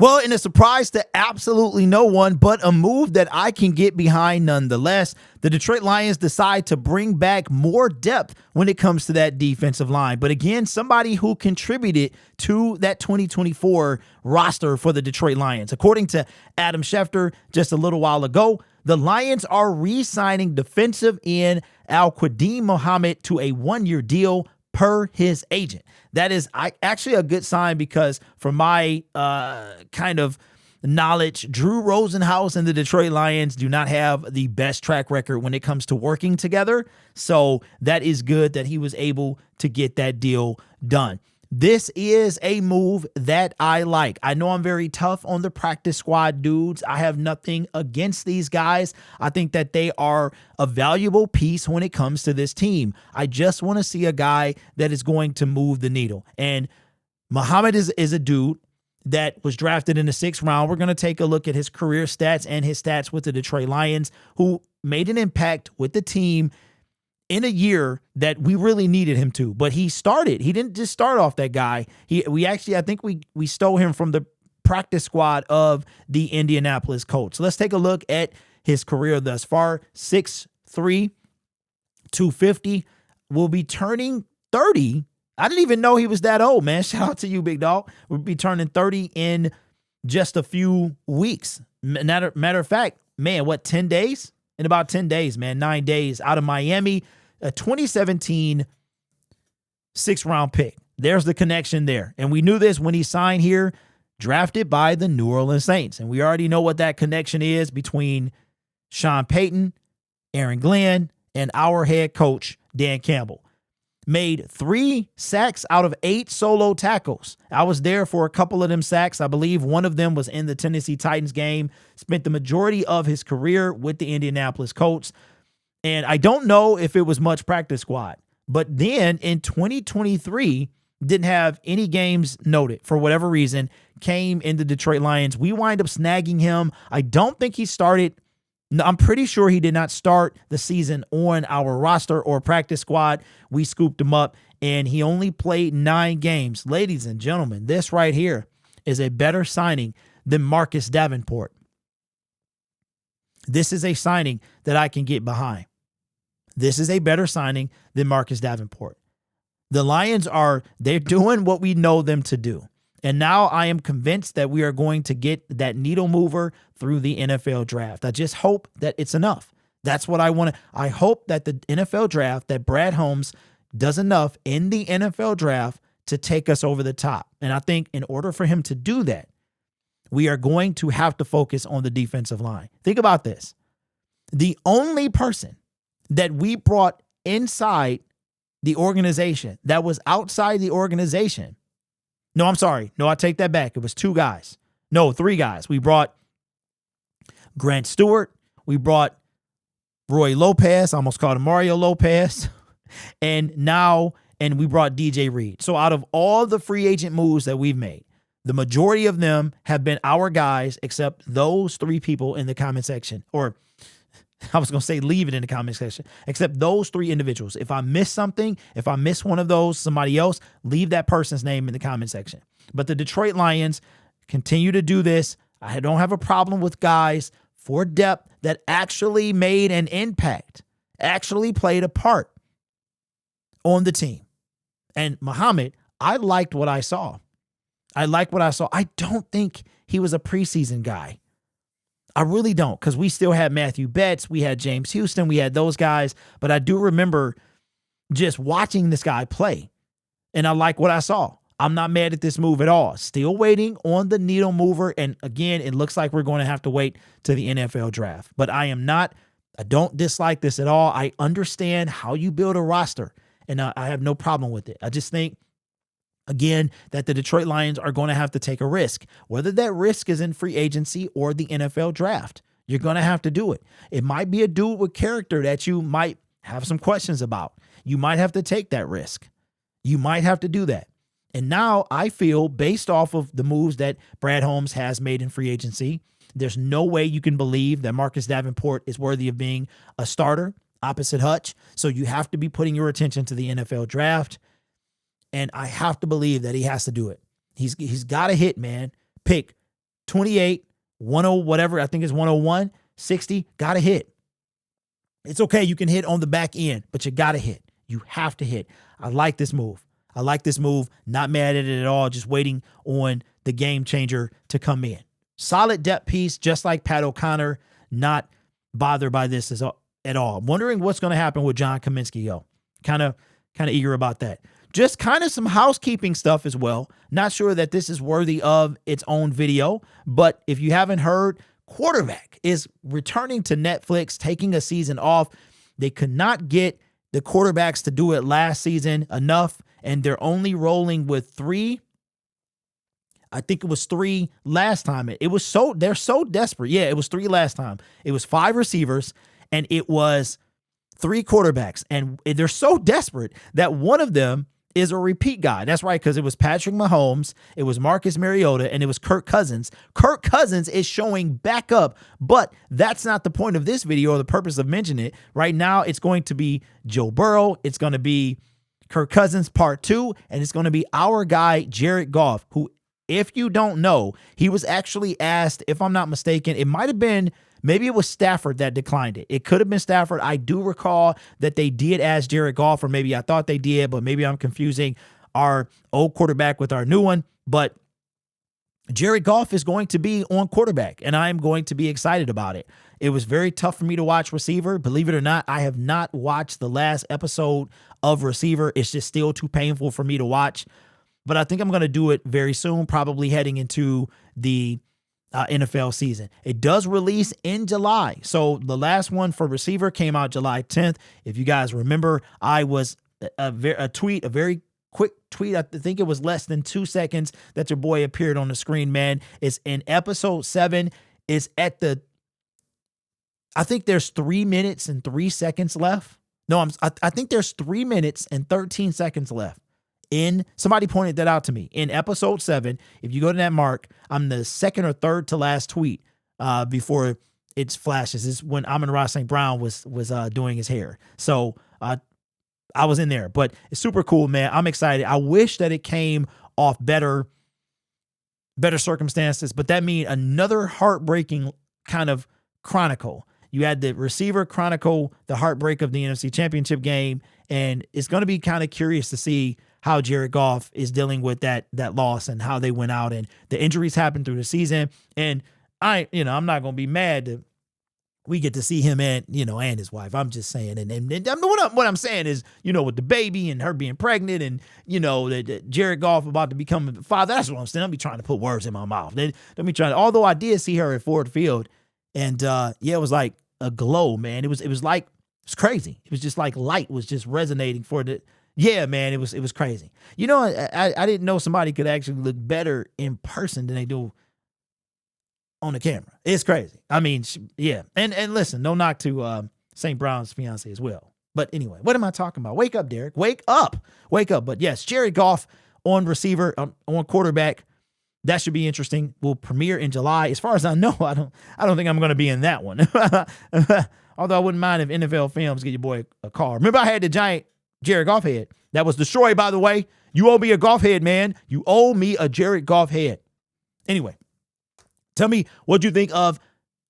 Well, in a surprise to absolutely no one, but a move that I can get behind nonetheless, the Detroit Lions decide to bring back more depth when it comes to that defensive line. But again, somebody who contributed to that 2024 roster for the Detroit Lions. According to Adam Schefter just a little while ago, the Lions are re-signing defensive end Al-Quadin Muhammad to a one-year deal per his agent. That is actually a good sign because from my kind of knowledge, Drew Rosenhaus and the Detroit Lions do not have the best track record when it comes to working together. So that is good that he was able to get that deal done. This is a move that I like. I know I'm very tough on the practice squad dudes. I have nothing against these guys. I think that they are a valuable piece when it comes to this team. I just want to see a guy that is going to move the needle. And Muhammad is a dude that was drafted in the 6th round. We're going to take a look at his career stats and his stats with the Detroit Lions, who made an impact with the team in a year that we really needed him to. But he started. He didn't just start off that guy. I think we stole him from the practice squad of the Indianapolis Colts. So let's take a look at his career thus far. 6'3", 250. Will be turning 30. I didn't even know he was that old, man. Shout out to you, big dog. We'll be turning 30 in just a few weeks. Matter of fact, man, 10 days? In about 10 days, man, 9 days out of Miami, a 2017 6th-round pick. There's the connection there. And we knew this when he signed here, drafted by the New Orleans Saints. And we already know what that connection is between Sean Payton, Aaron Glenn, and our head coach, Dan Campbell. Made 3 sacks out of 8 solo tackles. I was there for a couple of them sacks. I believe one of them was in the Tennessee Titans game. Spent the majority of his career with the Indianapolis Colts. And I don't know if it was much practice squad. But then in 2023, didn't have any games noted for whatever reason. Came in the Detroit Lions. We wind up snagging him. I don't think he started. I'm pretty sure he did not start the season on our roster or practice squad. We scooped him up, and he only played 9 games. Ladies and gentlemen, this right here is a better signing than Marcus Davenport. This is a signing that I can get behind. This is a better signing than Marcus Davenport. The Lions they're doing what we know them to do. And now I am convinced that we are going to get that needle mover through the NFL draft. I just hope that it's enough. That's what I want. I hope that the NFL draft, that Brad Holmes does enough in the NFL draft to take us over the top. And I think in order for him to do that, we are going to have to focus on the defensive line. Think about this. The only person that we brought inside the organization that was outside the organization. No, I'm sorry. No, I take that back. It was 2 guys. No, 3 guys. We brought Grant Stewart. We brought Roy Lopez. I almost called him Mario Lopez. And we brought DJ Reed. So out of all the free agent moves that we've made, the majority of them have been our guys, except those 3 people in the comment section. Or I was going to say leave it in the comment section, except those 3 individuals. If I miss something, if I miss one of those, somebody else, leave that person's name in the comment section. But the Detroit Lions continue to do this. I don't have a problem with guys for depth that actually made an impact, actually played a part on the team. And Muhammad, I liked what I saw. I don't think he was a preseason guy. I really don't, because we still had Matthew Betts, we had James Houston, we had those guys, but I do remember just watching this guy play, and I like what I saw. I'm not mad at this move at all. Still waiting on the needle mover, and again, it looks like we're going to have to wait to the NFL draft, but I don't dislike this at all. I understand how you build a roster, and I have no problem with it. I just think, again, that the Detroit Lions are going to have to take a risk, whether that risk is in free agency or the NFL draft. You're going to have to do it. It might be a dude with character that you might have some questions about. You might have to take that risk. You might have to do that. And now I feel, based off of the moves that Brad Holmes has made in free agency, there's no way you can believe that Marcus Davenport is worthy of being a starter opposite Hutch. So you have to be putting your attention to the NFL draft. And I have to believe that he has to do it. He's got to hit, man. Pick 28, 10, whatever, I think it's 101, 60, got to hit. It's okay. You can hit on the back end, but you got to hit. You have to hit. I like this move. Not mad at it at all. Just waiting on the game changer to come in. Solid depth piece, just like Pat O'Connor. Not bothered by this at all. I'm wondering what's going to happen with John Kaminsky, yo. Kind of eager about that. Just kind of some housekeeping stuff as well. Not sure that this is worthy of its own video, but if you haven't heard, Quarterback is returning to Netflix, taking a season off. They could not get the quarterbacks to do it last season enough, and they're only rolling with 3. I think it was 3 last time. They're so desperate. Yeah, it was 3 last time. It was 5 receivers and it was 3 quarterbacks. And they're so desperate that one of them is a repeat guy. That's right, because it was Patrick Mahomes, it was Marcus Mariota, and it was Kirk Cousins. Kirk Cousins is showing back up, but that's not the point of this video or the purpose of mentioning it. Right now, it's going to be Joe Burrow. It's going to be Kirk Cousins part 2, and it's going to be our guy, Jared Goff, who, if you don't know, he was actually asked, if I'm not mistaken, it might have been, maybe it was Stafford that declined it. It could have been Stafford. I do recall that they did ask Jared Goff, or maybe I thought they did, but maybe I'm confusing our old quarterback with our new one. But Jared Goff is going to be on quarterback, and I'm going to be excited about it. It was very tough for me to watch receiver. Believe it or not, I have not watched the last episode of receiver. It's just still too painful for me to watch. But I think I'm going to do it very soon, probably heading into the NFL season. It does release in July. So the last one for receiver came out July 10th. If you guys remember, I was a very quick tweet. I think it was less than 2 seconds that your boy appeared on the screen, man. It's in episode 7. It's at I think there's 3 minutes and 3 seconds left. No, I think there's 3 minutes and 13 seconds left. Somebody pointed that out to me in episode 7. If you go to that mark, I'm the second or third to last tweet before it flashes. Is when Amon-Ra St. Brown was doing his hair. So I was in there, but it's super cool, man. I'm excited. I wish that it came off better circumstances, but that means another heartbreaking kind of chronicle. You had the receiver chronicle the heartbreak of the NFC Championship game, and it's going to be kind of curious to see how Jared Goff is dealing with that loss and how they went out, and the injuries happened through the season. And I'm not going to be mad that we get to see him and his wife. I'm just saying. And what I'm saying is, with the baby and her being pregnant and, that Jared Goff about to become a father, that's what I'm saying. Don't be trying to put words in my mouth. Although I did see her at Ford Field, and it was like a glow, man. It was crazy. It was just like light was just resonating for the. Yeah, man, it was crazy. I didn't know somebody could actually look better in person than they do on the camera. It's crazy. I mean, yeah. And listen, no knock to St. Brown's fiance as well. But anyway, what am I talking about? Wake up, Derek. Wake up. But yes, Jared Goff on receiver, on quarterback. That should be interesting. Will premiere in July. As far as I know, I don't think I'm going to be in that one. Although I wouldn't mind if NFL Films get your boy a call. Remember, I had the giant Jared Goff head that was destroyed, by the way. You owe me a Goff head, man. You owe me a Jared Goff head. Anyway, tell me what you think of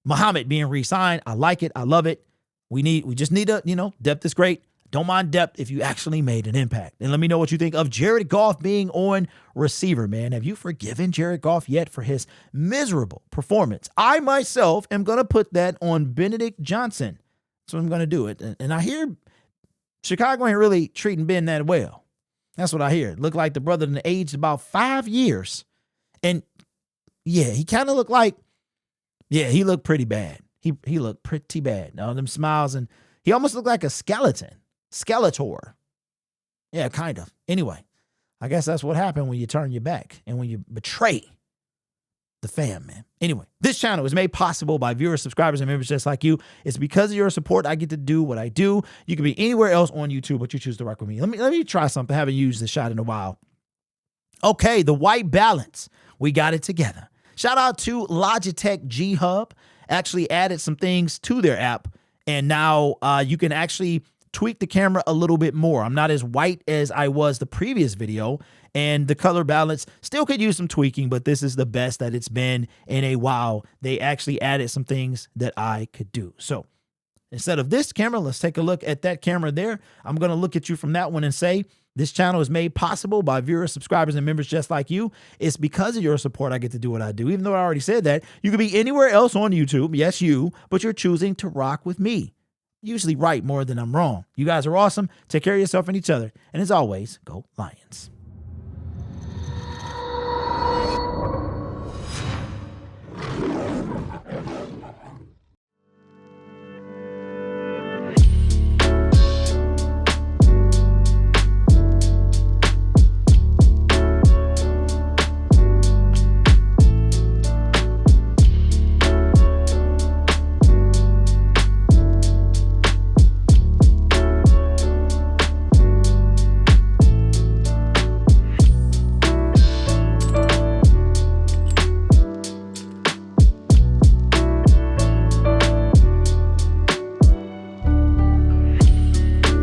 Muhammad being re-signed. I like it. I love it. We just need depth is great. Don't mind depth if you actually made an impact. And let me know what you think of Jared Goff being on receiver, man. Have you forgiven Jared Goff yet for his miserable performance? I myself am going to put that on Benedict Johnson. That's what I'm going to do it. And I hear Chicago ain't really treating Ben that well. That's what I hear. It looked like the brother done aged about 5 years. And yeah, he kind of looked like, he looked pretty bad. He looked pretty bad. All them smiles, and he almost looked like a skeleton. Skeletor. Yeah, kind of. Anyway, I guess that's what happened when you turn your back and when you betray the fam, man. Anyway, this channel is made possible by viewers, subscribers, and members just like you. It's because of your support I get to do what I do. You can be anywhere else on YouTube, but you choose to rock with me. Let me try something. I haven't used this shot in a while. Okay, the white balance. We got it together. Shout out to Logitech G Hub. Actually added some things to their app, and now you can actually tweak the camera a little bit more. I'm not as white as I was the previous video, and the color balance still could use some tweaking, but this is the best that it's been in a while. They actually added some things that I could do. So instead of this camera, let's take a look at that camera there. I'm going to look at you from that one and say, this channel is made possible by viewers, subscribers, and members just like you. It's because of your support I get to do what I do. Even though I already said that, you could be anywhere else on YouTube. Yes, you, but you're choosing to rock with me. Usually right more than I'm wrong. You guys are awesome. Take care of yourself and each other. And as always, go Lions.